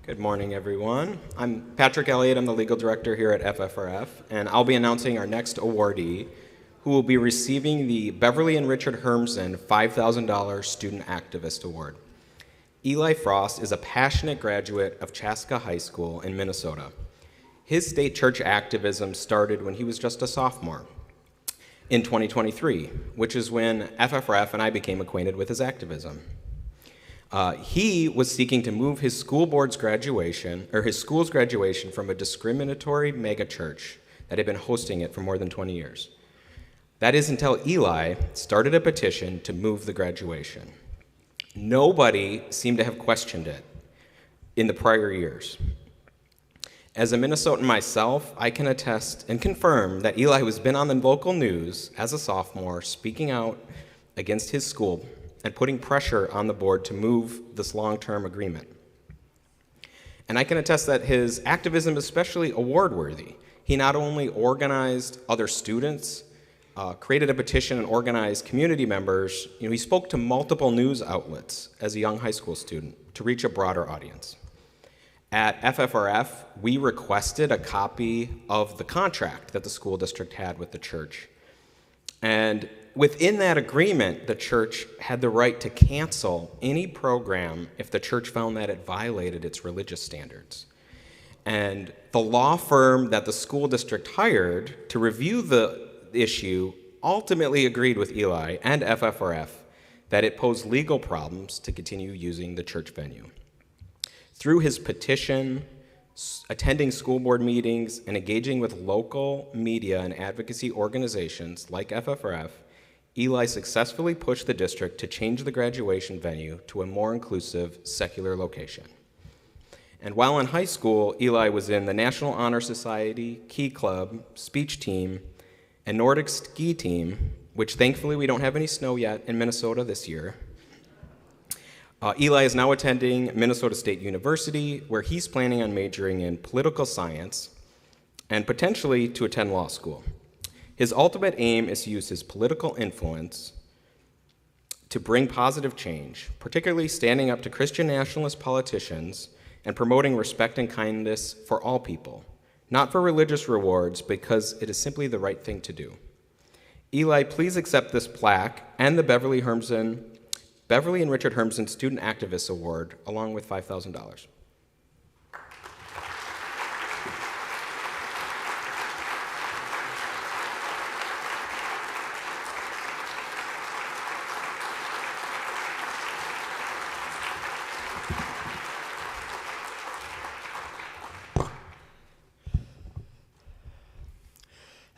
Good morning, everyone. I'm Patrick Elliott. I'm the legal director here at FFRF, and I'll be announcing our next awardee, who will be receiving the Beverly and Richard Hermsen $5,000 Student Activist Award. Eli Frost is a passionate graduate of Chaska High School in Minnesota. His state church activism started when he was just a sophomore in 2023, which is when FFRF and I became acquainted with his activism. He was seeking to move his school's graduation from a discriminatory megachurch that had been hosting it for more than 20 years. That is until Eli started a petition to move the graduation. Nobody seemed to have questioned it in the prior years. As a Minnesotan myself, I can attest and confirm that Eli has been on the local news as a sophomore, speaking out against his school and putting pressure on the board to move this long-term agreement. And I can attest that his activism is especially award-worthy. He not only organized other students, created a petition and organized community members, he spoke to multiple news outlets as a young high school student to reach a broader audience. At FFRF, we requested a copy of the contract that the school district had with the church. And within that agreement, the church had the right to cancel any program if the church found that it violated its religious standards. And the law firm that the school district hired to review the issue ultimately agreed with Eli and FFRF that it posed legal problems to continue using the church venue. Through his petition, attending school board meetings, and engaging with local media and advocacy organizations like FFRF, Eli successfully pushed the district to change the graduation venue to a more inclusive, secular location. And while in high school, Eli was in the National Honor Society, Key Club, speech team, and Nordic ski team, which thankfully we don't have any snow yet in Minnesota this year. Eli is now attending Minnesota State University, where he's planning on majoring in political science and potentially to attend law school. His ultimate aim is to use his political influence to bring positive change, particularly standing up to Christian nationalist politicians and promoting respect and kindness for all people, not for religious rewards, because it is simply the right thing to do. Eli, please accept this plaque and the Beverly and Richard Hermsen Student Activist Award, along with $5,000.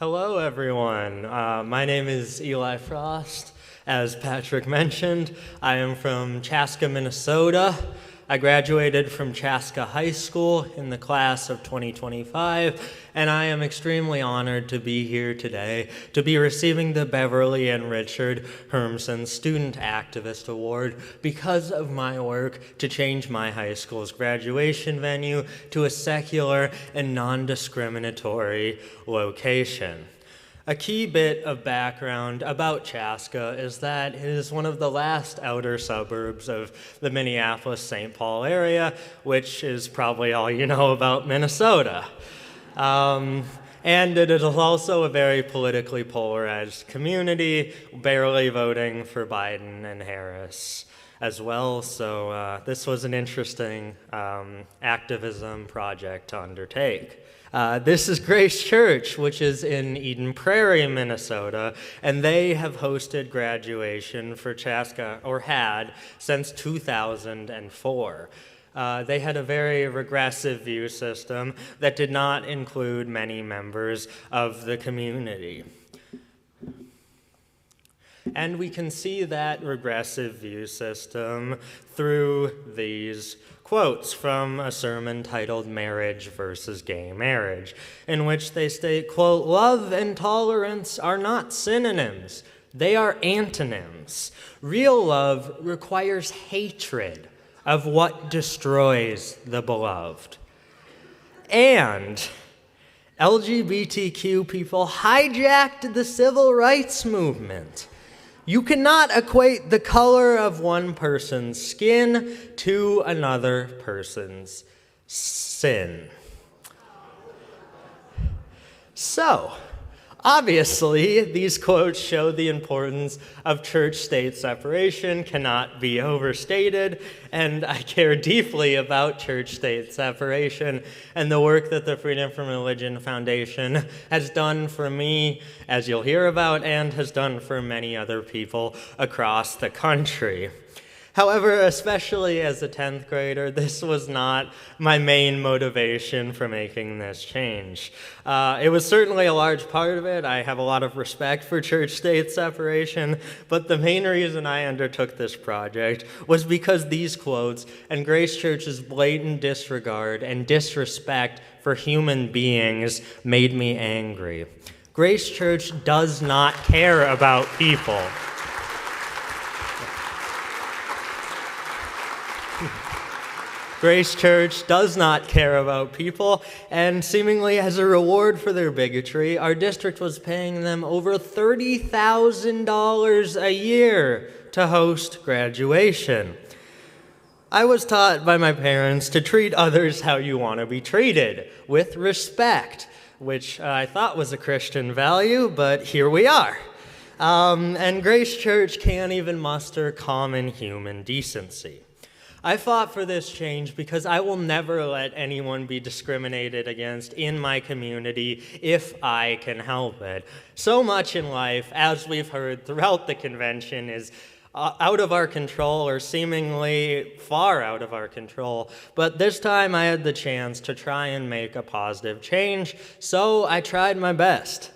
Hello, everyone. My name is Eli Frost. As Patrick mentioned, I am from Chaska, Minnesota. I graduated from Chaska High School in the class of 2025, and I am extremely honored to be here today to be receiving the Beverly and Richard Hermsen Student Activist Award because of my work to change my high school's graduation venue to a secular and non-discriminatory location. A key bit of background about Chaska is that it is one of the last outer suburbs of the Minneapolis-St. Paul area, which is probably all you know about Minnesota. And it is also a very politically polarized community, barely voting for Biden and Harris as well. So this was an interesting activism project to undertake. This is Grace Church, which is in Eden Prairie, Minnesota, and they have hosted graduation for Chaska, or had, since 2004. They had a very regressive view system that did not include many members of the community. And we can see that regressive view system through these quotes from a sermon titled Marriage versus Gay Marriage, in which they state, quote, "Love and tolerance are not synonyms. They are antonyms. Real love requires hatred of what destroys the beloved." And LGBTQ people hijacked the civil rights movement. You cannot equate the color of one person's skin to another person's sin. So, obviously, these quotes show the importance of church-state separation cannot be overstated, and I care deeply about church-state separation and the work that the Freedom from Religion Foundation has done for me, as you'll hear about, and has done for many other people across the country. However, especially as a 10th grader, this was not my main motivation for making this change. It was certainly a large part of it. I have a lot of respect for church-state separation, but the main reason I undertook this project was because these quotes and Grace Church's blatant disregard and disrespect for human beings made me angry. Grace Church does not care about people. Grace Church does not care about people, and seemingly as a reward for their bigotry, our district was paying them over $30,000 a year to host graduation. I was taught by my parents to treat others how you want to be treated, with respect, which I thought was a Christian value, but here we are. And Grace Church can't even muster common human decency. I fought for this change because I will never let anyone be discriminated against in my community if I can help it. So much in life, as we've heard throughout the convention, is out of our control or seemingly far out of our control. But this time I had the chance to try and make a positive change, so I tried my best.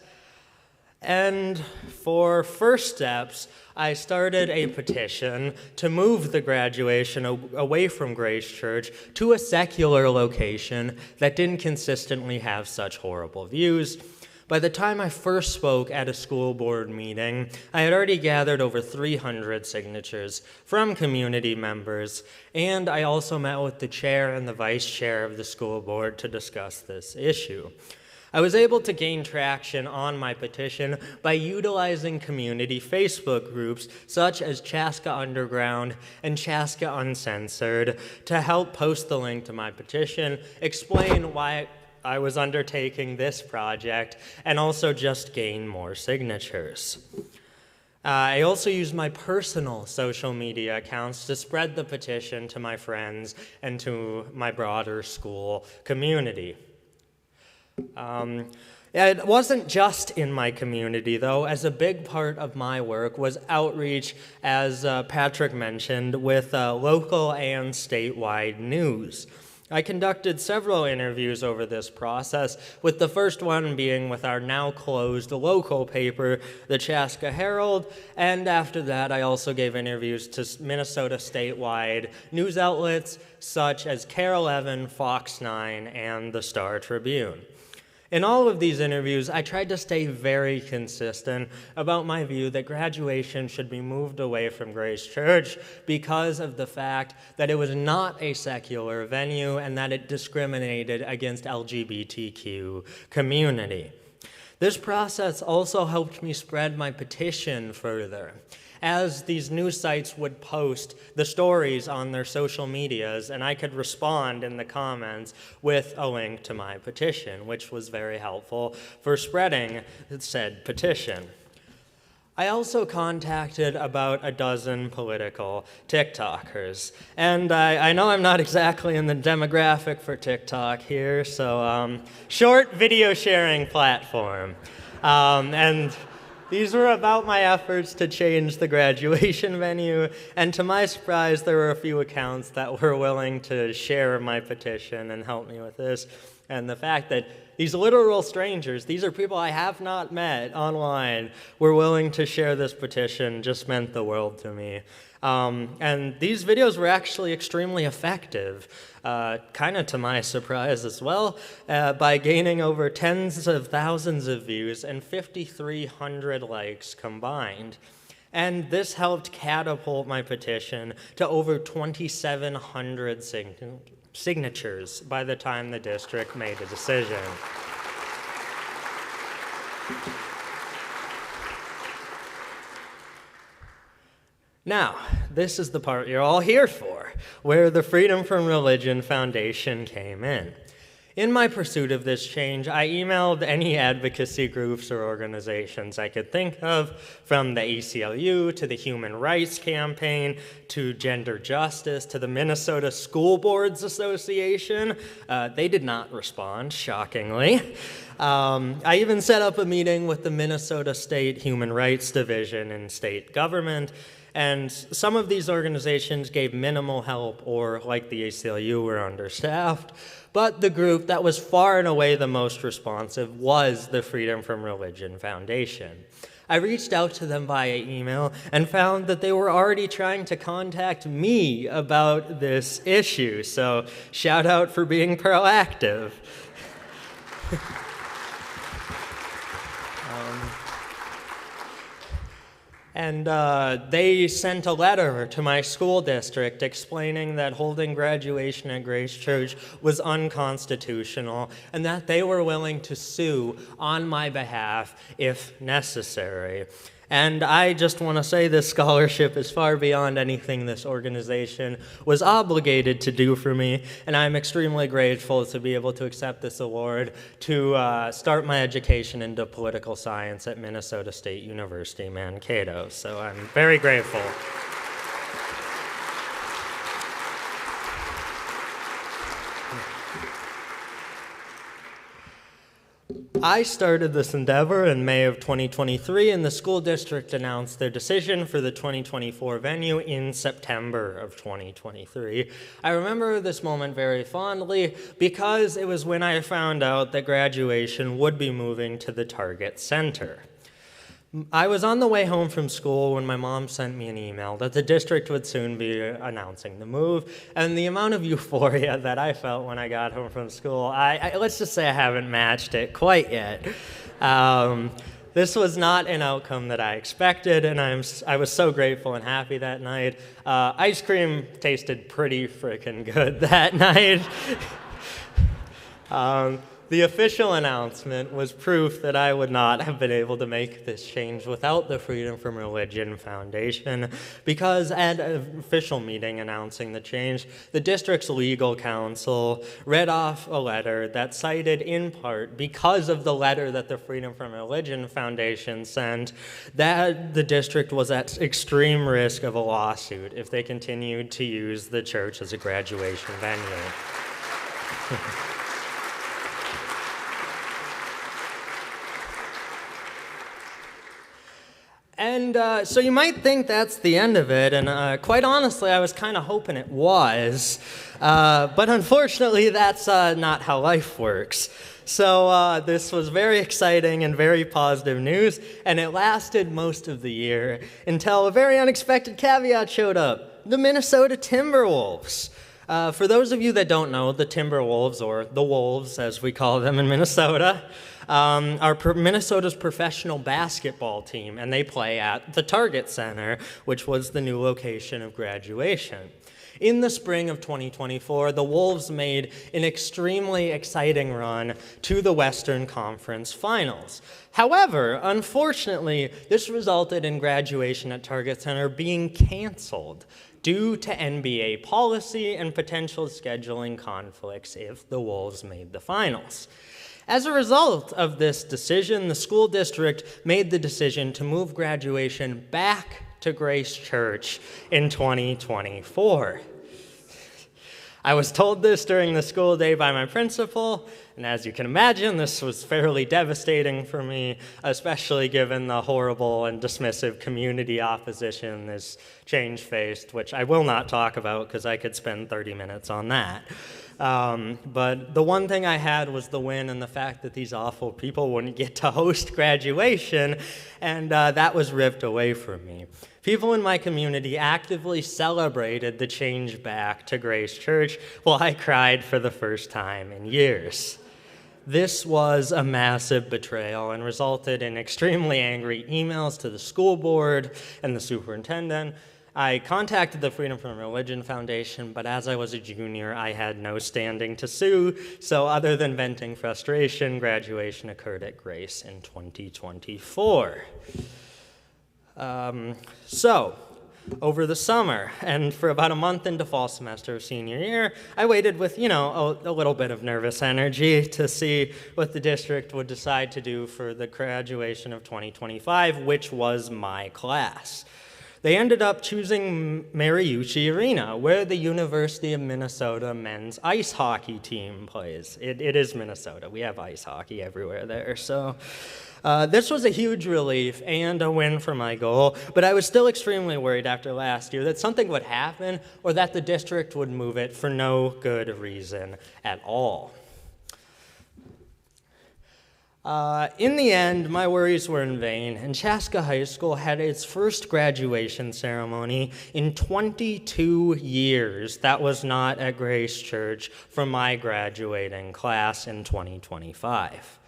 And for first steps, I started a petition to move the graduation away from Grace Church to a secular location that didn't consistently have such horrible views. By the time I first spoke at a school board meeting, I had already gathered over 300 signatures from community members, and I also met with the chair and the vice chair of the school board to discuss this issue. I was able to gain traction on my petition by utilizing community Facebook groups such as Chaska Underground and Chaska Uncensored to help post the link to my petition, explain why I was undertaking this project, and also just gain more signatures. I also used my personal social media accounts to spread the petition to my friends and to my broader school community. It wasn't just in my community, though, as a big part of my work was outreach, as Patrick mentioned, with local and statewide news. I conducted several interviews over this process, with the first one being with our now closed local paper, the Chaska Herald, and after that I also gave interviews to Minnesota statewide news outlets such as KARE 11, Fox 9, and the Star Tribune. In all of these interviews, I tried to stay very consistent about my view that graduation should be moved away from Grace Church because of the fact that it was not a secular venue and that it discriminated against LGBTQ community. This process also helped me spread my petition further, as these news sites would post the stories on their social medias, and I could respond in the comments with a link to my petition, which was very helpful for spreading said petition. I also contacted about a dozen political TikTokers, and I know I'm not exactly in the demographic for TikTok here, so short video sharing platform. And these were about my efforts to change the graduation venue, and to my surprise, there were a few accounts that were willing to share my petition and help me with this. And the fact that these literal strangers, these are people I have not met online, were willing to share this petition just meant the world to me. And these videos were actually extremely effective, kind of to my surprise as well, by gaining over tens of thousands of views and 5,300 likes combined. And this helped catapult my petition to over 2,700 signatures by the time the district made a decision. Now, this is the part you're all here for, where the Freedom from Religion Foundation came in. In my pursuit of this change, I emailed any advocacy groups or organizations I could think of, from the ACLU to the Human Rights Campaign to Gender Justice to the Minnesota School Boards Association. They did not respond, shockingly. I even set up a meeting with the Minnesota State Human Rights Division in state government, and some of these organizations gave minimal help or, like the ACLU, were understaffed. But the group that was far and away the most responsive was the Freedom from Religion Foundation. I reached out to them via email and found that they were already trying to contact me about this issue, so shout out for being proactive. And they sent a letter to my school district explaining that holding graduation at Grace Church was unconstitutional and that they were willing to sue on my behalf if necessary. And I just want to say this scholarship is far beyond anything this organization was obligated to do for me, and I'm extremely grateful to be able to accept this award to start my education into political science at Minnesota State University, Mankato. So I'm very grateful. I started this endeavor in May of 2023, and the school district announced their decision for the 2024 venue in September of 2023. I remember this moment very fondly because it was when I found out that graduation would be moving to the Target Center. I was on the way home from school when my mom sent me an email that the district would soon be announcing the move, and the amount of euphoria that I felt when I got home from school, let's just say I haven't matched it quite yet. This was not an outcome that I expected, and I was so grateful and happy that night. Ice cream tasted pretty freaking good that night. The official announcement was proof that I would not have been able to make this change without the Freedom from Religion Foundation, because at an official meeting announcing the change, the district's legal counsel read off a letter that cited in part, because of the letter that the Freedom from Religion Foundation sent, that the district was at extreme risk of a lawsuit if they continued to use the church as a graduation venue. And so you might think that's the end of it, and quite honestly, I was kind of hoping it was. But unfortunately, that's not how life works. So this was very exciting and very positive news, and it lasted most of the year until a very unexpected caveat showed up: the Minnesota Timberwolves. For those of you that don't know, the Timberwolves, or the Wolves as we call them in Minnesota, are Minnesota's professional basketball team, and they play at the Target Center, which was the new location of graduation. In the spring of 2024, the Wolves made an extremely exciting run to the Western Conference Finals. However, unfortunately, this resulted in graduation at Target Center being canceled due to NBA policy and potential scheduling conflicts if the Wolves made the finals. As a result of this decision, the school district made the decision to move graduation back to Grace Church in 2024. I was told this during the school day by my principal, and as you can imagine, this was fairly devastating for me, especially given the horrible and dismissive community opposition this change faced, which I will not talk about because I could spend 30 minutes on that. But the one thing I had was the win and the fact that these awful people wouldn't get to host graduation, and that was ripped away from me. People in my community actively celebrated the change back to Grace Church while I cried for the first time in years. This was a massive betrayal and resulted in extremely angry emails to the school board and the superintendent. I contacted the Freedom from Religion Foundation, but as I was a junior, I had no standing to sue, so other than venting frustration, graduation occurred at Grace in 2024. So, over the summer. And for about a month into fall semester of senior year, I waited with, a little bit of nervous energy to see what the district would decide to do for the graduation of 2025, which was my class. They ended up choosing Mariucci Arena, where the University of Minnesota men's ice hockey team plays. It is Minnesota. We have ice hockey everywhere there. So this was a huge relief and a win for my goal, but I was still extremely worried after last year that something would happen or that the district would move it for no good reason at all. In the end, my worries were in vain, and Chaska High School had its first graduation ceremony in 22 years that was not at Grace Church for my graduating class in 2025.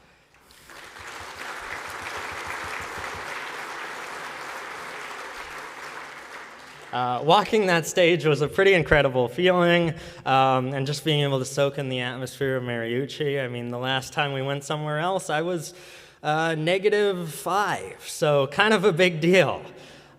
Walking that stage was a pretty incredible feeling, and just being able to soak in the atmosphere of Mariucci. I mean, the last time we went somewhere else, I was -5, so kind of a big deal.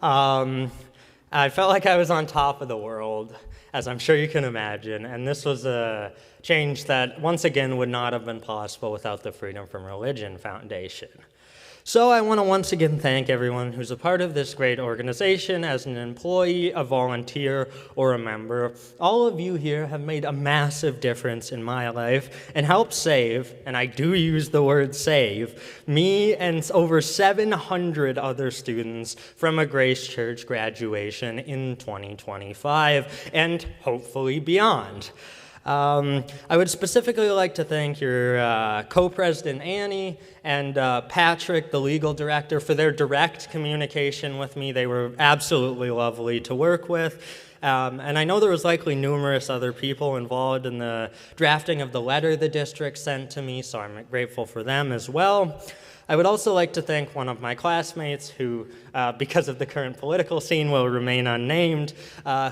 I felt like I was on top of the world, as I'm sure you can imagine, and this was a change that, once again, would not have been possible without the Freedom from Religion Foundation. So I want to once again thank everyone who's a part of this great organization as an employee, a volunteer, or a member. All of you here have made a massive difference in my life and helped save, and I do use the word save, me and over 700 other students from a Grace Church graduation in 2025 and hopefully beyond. I would specifically like to thank your co-president, Annie, and Patrick, the legal director, for their direct communication with me. They were absolutely lovely to work with. And I know there was likely numerous other people involved in the drafting of the letter the district sent to me, so I'm grateful for them as well. I would also like to thank one of my classmates who, because of the current political scene, will remain unnamed,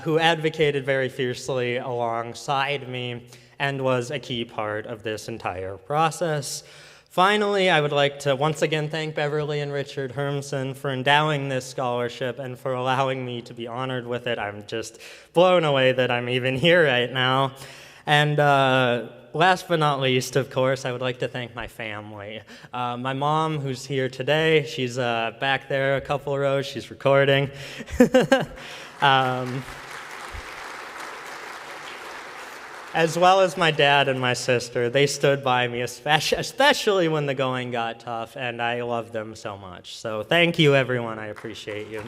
who advocated very fiercely alongside me and was a key part of this entire process. Finally, I would like to once again thank Beverly and Richard Hermsen for endowing this scholarship and for allowing me to be honored with it. I'm just blown away that I'm even here right now. And last but not least, of course, I would like to thank my family. My mom, who's here today, she's back there a couple rows, she's recording. As well as my dad and my sister. They stood by me, especially when the going got tough, and I love them so much. So thank you, everyone. I appreciate you.